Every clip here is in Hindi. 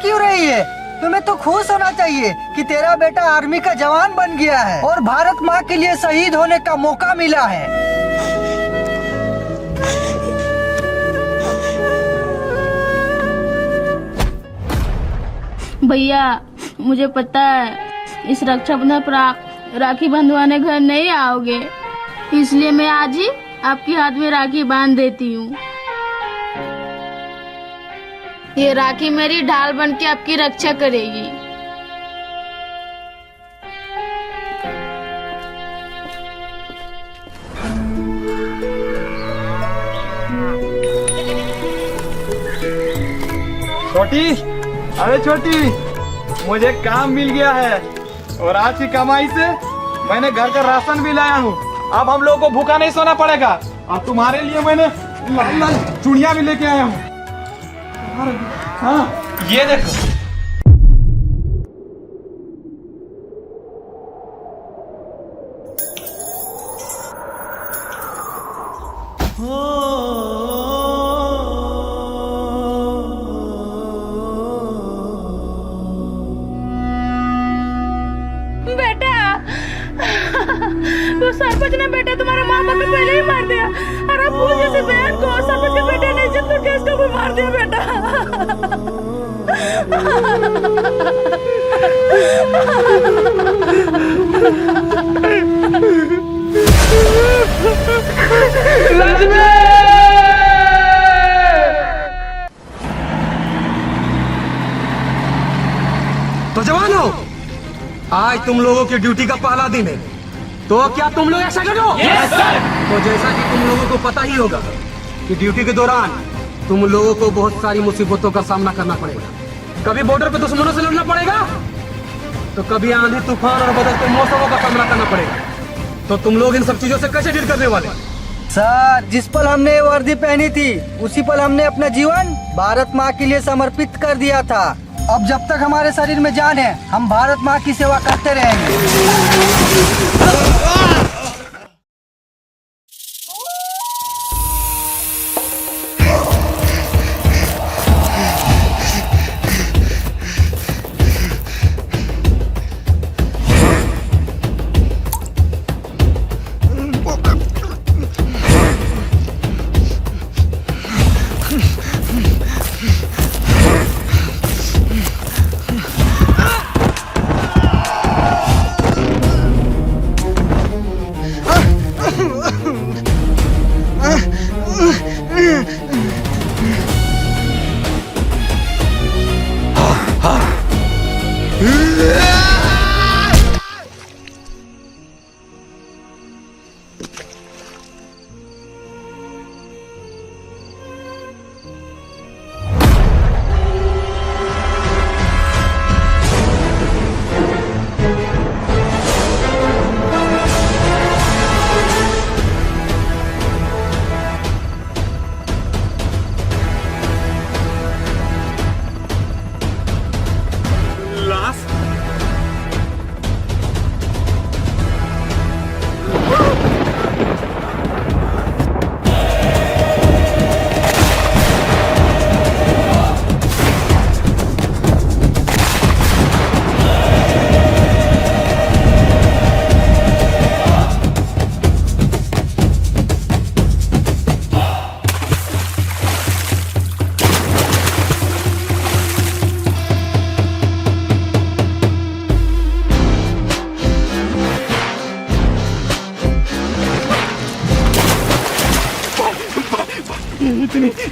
क्यों रही है? तुम्हें तो खुश होना चाहिए कि तेरा बेटा आर्मी का जवान बन गया है और भारत माँ के लिए शहीद होने का मौका मिला है। भैया मुझे पता है इस रक्षाबंधन पर राखी बंधवाने घर नहीं आओगे, इसलिए मैं आज ही आपके हाथ में राखी बांध देती हूँ। ये राखी मेरी ढाल बन के आपकी रक्षा करेगी। छोटी, अरे छोटी, मुझे काम मिल गया है और आज की कमाई से मैंने घर का राशन भी लाया हूँ। अब हम लोगों को भूखा नहीं सोना पड़ेगा। और तुम्हारे लिए मैंने लाल लाल चूड़ियाँ भी लेके आया हूँ। हाँ, ये देखो। वो सरपंच ने बेटा तुम्हारे माँ बाप को पहले ही मार दिया और अब वो जैसे बहन को सरपंच के बेटे ने इज्जत करके इसको भी मार दिया बेटा। तो जवानों, आज तुम लोगों की ड्यूटी का पहला दिन है, तो क्या तुम लोग ऐसा करो? Yes sir. तो जैसा कि तुम लोगों को पता ही होगा कि ड्यूटी के दौरान तुम लोगों को बहुत सारी मुसीबतों का सामना करना पड़ेगा। कभी बॉर्डर पे दुश्मनों से लड़ना पड़ेगा, तो कभी आंधी तूफान और बदलते मौसमों का सामना करना पड़ेगा। तो तुम लोग इन सब चीजों से कैसे डील करने वाले? सर, जिस पल हमने ये वर्दी पहनी थी उसी पल हमने अपना जीवन भारत माँ के लिए समर्पित कर दिया था। अब जब तक हमारे शरीर में जान है, हम भारत माँ की सेवा करते रहेंगे।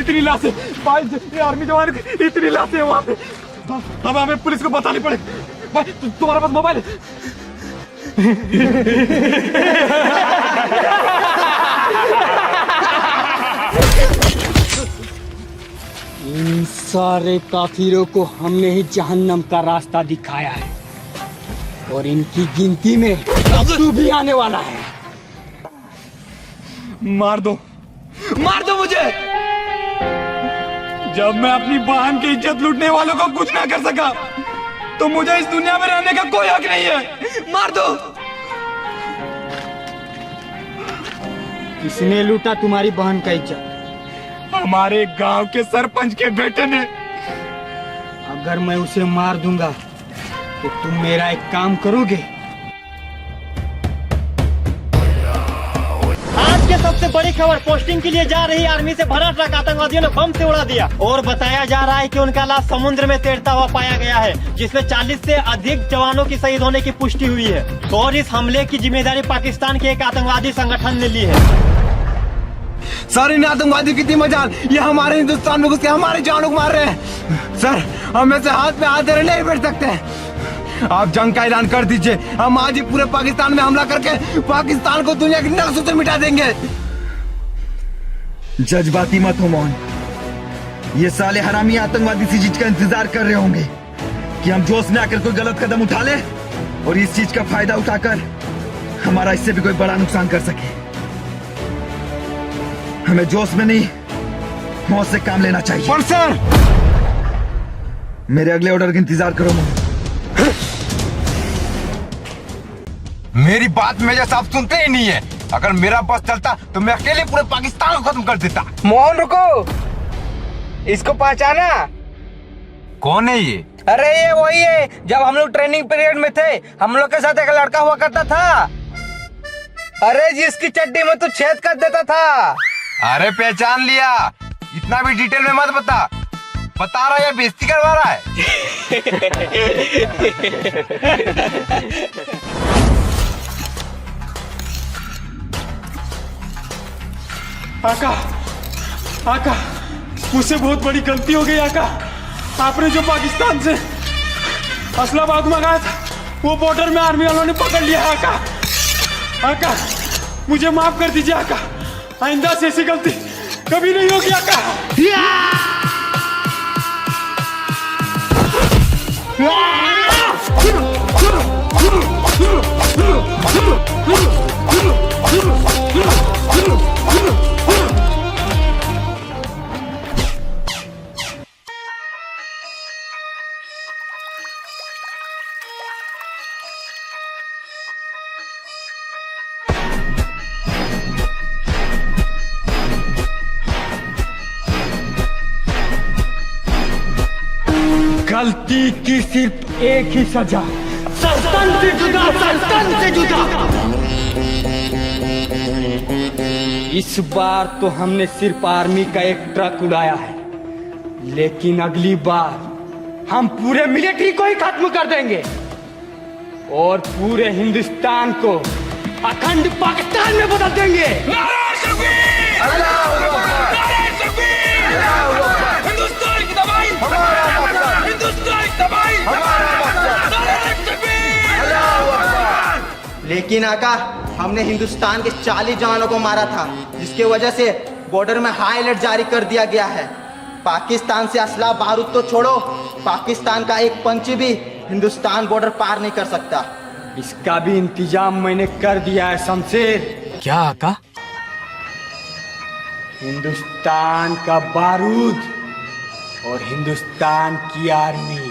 इतनी लाशें, भाई आर्मी जवान की इतनी लाशें वहाँ पे। अब हमें पुलिस को बतानी पड़ेगी। भाई तुम्हारे पास मोबाइल है? इन सारे काफिरों को हमने ही जहन्नम का रास्ता दिखाया है और इनकी गिनती में अब तू भी आने वाला है। मार दो मुझे। जब मैं अपनी बहन की इज्जत लूटने वालों को कुछ ना कर सका, तो मुझे इस दुनिया में रहने का कोई हक नहीं है। मार दो। किसने लूटा तुम्हारी बहन का इज्जत? हमारे गांव के सरपंच के बेटे ने। अगर मैं उसे मार दूंगा तो तुम मेरा एक काम करोगे? आज के सबसे बड़ी खबर, पोस्टिंग के लिए जा रही आर्मी से भरा ट्रक आतंकवादियों ने बम से उड़ा दिया और बताया जा रहा है कि उनका लाश समुद्र में तैरता हुआ पाया गया है, जिसमें 40 से अधिक जवानों की शहीद होने की पुष्टि हुई है। और इस हमले की जिम्मेदारी पाकिस्तान के एक आतंकवादी संगठन ने ली है। सर, इन आतंकवादी की मजाल, ये हमारे हिंदुस्तान में घुस के हमारी जानों को मार रहे हैं। सर, हम ऐसे हाथ में हाथ धरे नहीं बैठ सकते। आप जंग का ऐलान कर दीजिए, हम आज ही पूरे पाकिस्तान में हमला करके पाकिस्तान को दुनिया की नक्शों से मिटा देंगे। जज्बाती मत हो मोहन, ये साले हरामी आतंकवादी इसी चीज का इंतजार कर रहे होंगे कि हम जोश में आकर कोई गलत कदम उठा ले और इस चीज का फायदा उठाकर हमारा इससे भी कोई बड़ा नुकसान कर सके। हमें जोश में नहीं, होश से काम लेना चाहिए। पर सर, मेरे अगले ऑर्डर का इंतजार करो मोहन। मेरी बात मेजर साहब सुनते ही नहीं है। अगर मेरा बस चलता तो मैं अकेले पूरे पाकिस्तान को खत्म कर देता। मोहन रुको, इसको पहचाना? कौन है ये? अरे ये वही है, जब हम लोग ट्रेनिंग पीरियड में थे हम लोग के साथ एक लड़का हुआ करता था। अरे जिसकी चड्डी में तू छेद कर देता था। अरे पहचान लिया, इतना भी डिटेल में मत बता रहा है, बेइज्जती करवा रहा है। आका, आका, मुझसे बहुत बड़ी गलती हो गई आका। आपने जो पाकिस्तान से असलाबाद मंगाया था वो बॉर्डर में आर्मी वालों ने पकड़ लिया है आका। आका, मुझे माफ कर दीजिए आका, आइंदा से ऐसी गलती कभी नहीं होगी आका। गलती की सिर्फ एक ही सजा, सल्तन से जुदा, सल्तन से जुदा। इस बार तो हमने सिर्फ आर्मी का एक ट्रक उड़ाया है, लेकिन अगली बार हम पूरे मिलिट्री को ही खत्म कर देंगे और पूरे हिंदुस्तान को अखंड पाकिस्तान में बदल देंगे। लेकिन आका, हमने हिंदुस्तान के 40 जवानों को मारा था, जिसके वजह से बॉर्डर में हाई अलर्ट जारी कर दिया गया है। पाकिस्तान से असला बारूद तो छोड़ो, पाकिस्तान का एक पंछी भी हिंदुस्तान बॉर्डर पार नहीं कर सकता। इसका भी इंतजाम मैंने कर दिया है शमशेर। क्या आका? हिंदुस्तान का बारूद और हिंदुस्तान की आर्मी।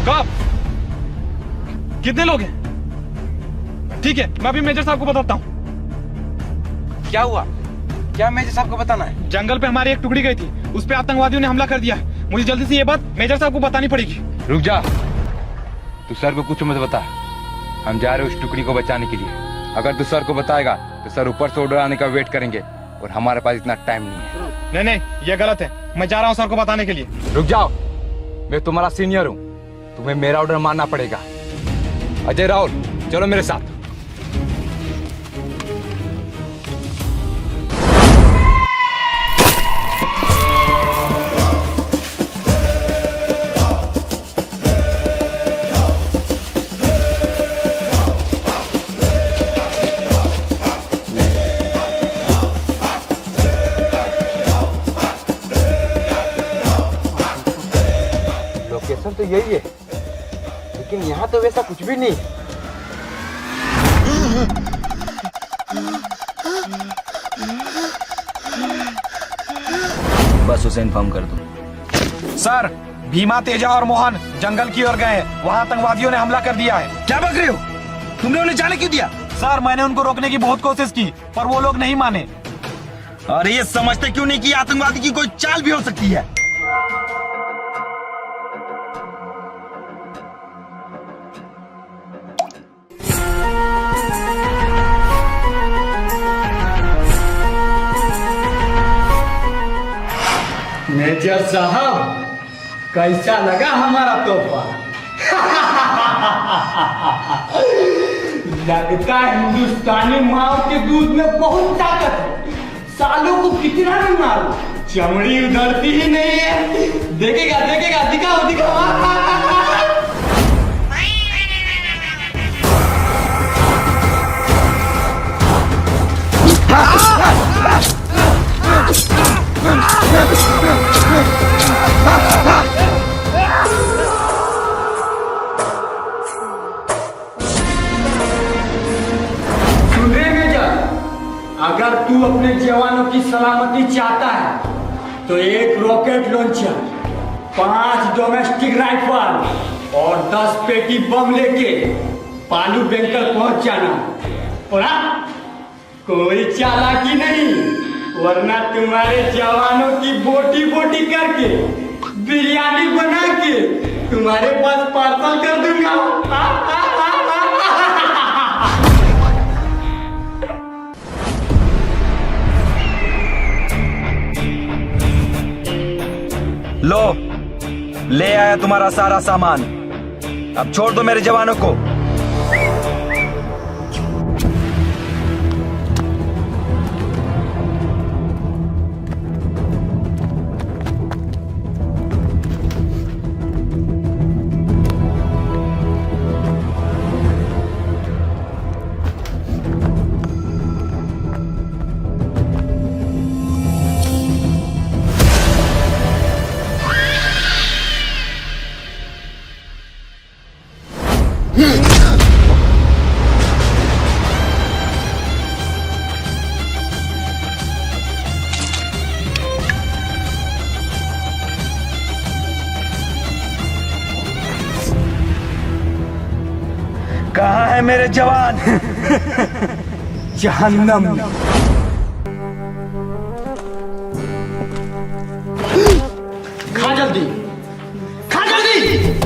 कब? कितने लोग हैं? ठीक है, मैं अभी मेजर साहब को बताता हूँ। क्या हुआ? क्या मेजर साहब को बताना है? जंगल पे हमारी एक टुकड़ी गई थी, उस पे आतंकवादियों ने हमला कर दिया। मुझे जल्दी से ये बात मेजर साहब को बतानी पड़ेगी। रुक जा, तू सर को कुछ मत बता। हम जा रहे उस टुकड़ी को बचाने के लिए। अगर तू सर को बताएगा तो सर ऊपर से ऑर्डर आने का वेट करेंगे और हमारे पास इतना टाइम नहीं है। नहीं नहीं, ये गलत है। मैं जा रहा हूँ सर को बताने के लिए। रुक जाओ, मैं तुम्हारा सीनियर हूँ, तुम्हें मेरा ऑर्डर मानना पड़ेगा। अजय राहुल, चलो मेरे साथ। लोकेशन तो यही है, लेकिन यहाँ तो वैसा कुछ भी नहीं। बस उसे इन्फॉर्म कर दो। सर, भीमा, तेजा और मोहन जंगल की ओर गए हैं। वहाँ आतंकवादियों ने हमला कर दिया है। क्या बक रहे हो? तुमने उन्हें जाने क्यों दिया? सर, मैंने उनको रोकने की बहुत कोशिश की पर वो लोग नहीं माने। अरे ये समझते क्यों नहीं कि आतंकवादी की कोई चाल भी हो सकती है? मेजर साहब, कैसा लगा हमारा तोहफा? लगता है हिंदुस्तानी माओ के दूध में बहुत ताकत है। सालों को कितना भी मारो, चमड़ी उधरती ही नहीं है। देखेगा देखेगा, दिखाओ दिखाओ। अगर तू अपने जवानों की सलामती चाहता है तो एक रॉकेट लॉन्चर, 5 डोमेस्टिक राइफल और 10 पेटी बम लेके पालू बैंकर पहुंच जाना। और कोई चालाकी नहीं, वरना तुम्हारे जवानों की बोटी बोटी करके बिरयानी बना के तुम्हारे पास पार्सल कर दूंगा। लो, ले आया तुम्हारा सारा सामान। अब छोड़ दो मेरे जवानों को। कहाँ है मेरे जवान? जहन्नम में। खा जल्दी, खा जल्दी।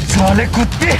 साले कुत्ते!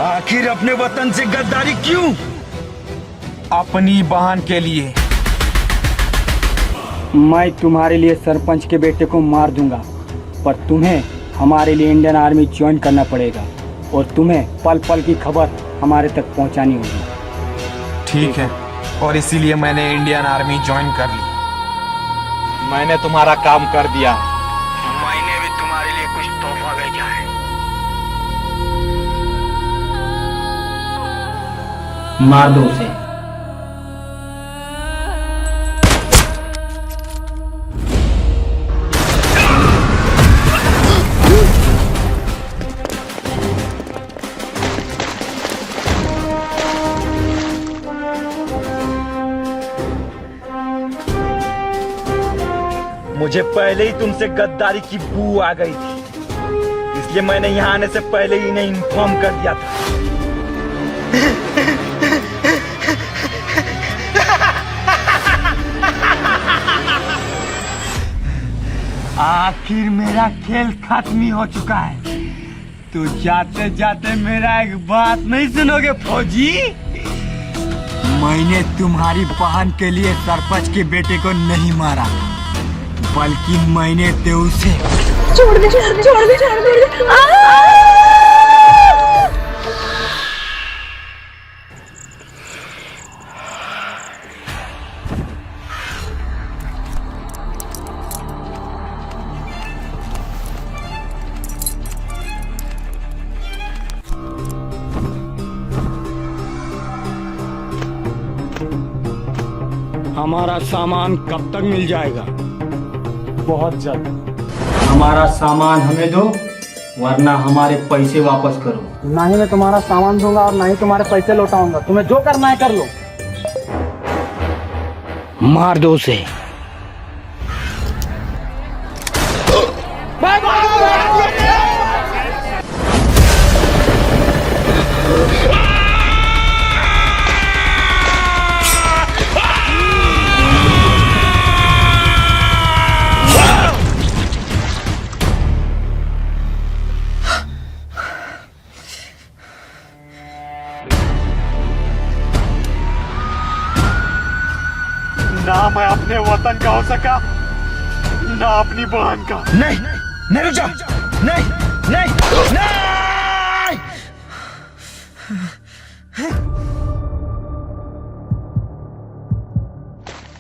आखिर अपने वतन से गद्दारी क्यों? अपनी बहन के लिए। मैं तुम्हारे लिए सरपंच के बेटे को मार दूंगा, पर तुम्हें हमारे लिए इंडियन आर्मी ज्वाइन करना पड़ेगा और तुम्हें पल पल की खबर हमारे तक पहुंचानी होगी। ठीक है, और इसीलिए मैंने इंडियन आर्मी ज्वाइन कर ली। मैंने तुम्हारा काम कर दिया। मैंने भी तुम्हारे लिए कुछ तोहफा भेजा है। मार दो उसे। मुझे पहले ही तुमसे गद्दारी की बू आ गई थी, इसलिए मैंने यहाँ आने से पहले ही इन्हें इन्फॉर्म कर दिया था। आखिर मेरा खेल खत्म ही हो चुका है। तो जाते जाते मेरा एक बात नहीं सुनोगे फौजी? मैंने तुम्हारी बहन के लिए सरपंच के बेटे को नहीं मारा, बल्कि मैंने तो उसे छोड़ दे छोड़ दे छोड़ दे छोड़ दे। हमारा सामान कब तक मिल जाएगा? बहुत जल्द। हमारा सामान हमें दो, वरना हमारे पैसे वापस करो। ना ही मैं तुम्हारा सामान दूंगा और ना ही तुम्हारे पैसे लौटाऊंगा। तुम्हें जो करना है कर लो। मार दो उसे। ना मैं अपने वतन का हो सका, ना अपनी बहन का। नहीं नहीं, रुक जाओ। नहीं नहीं नहीं।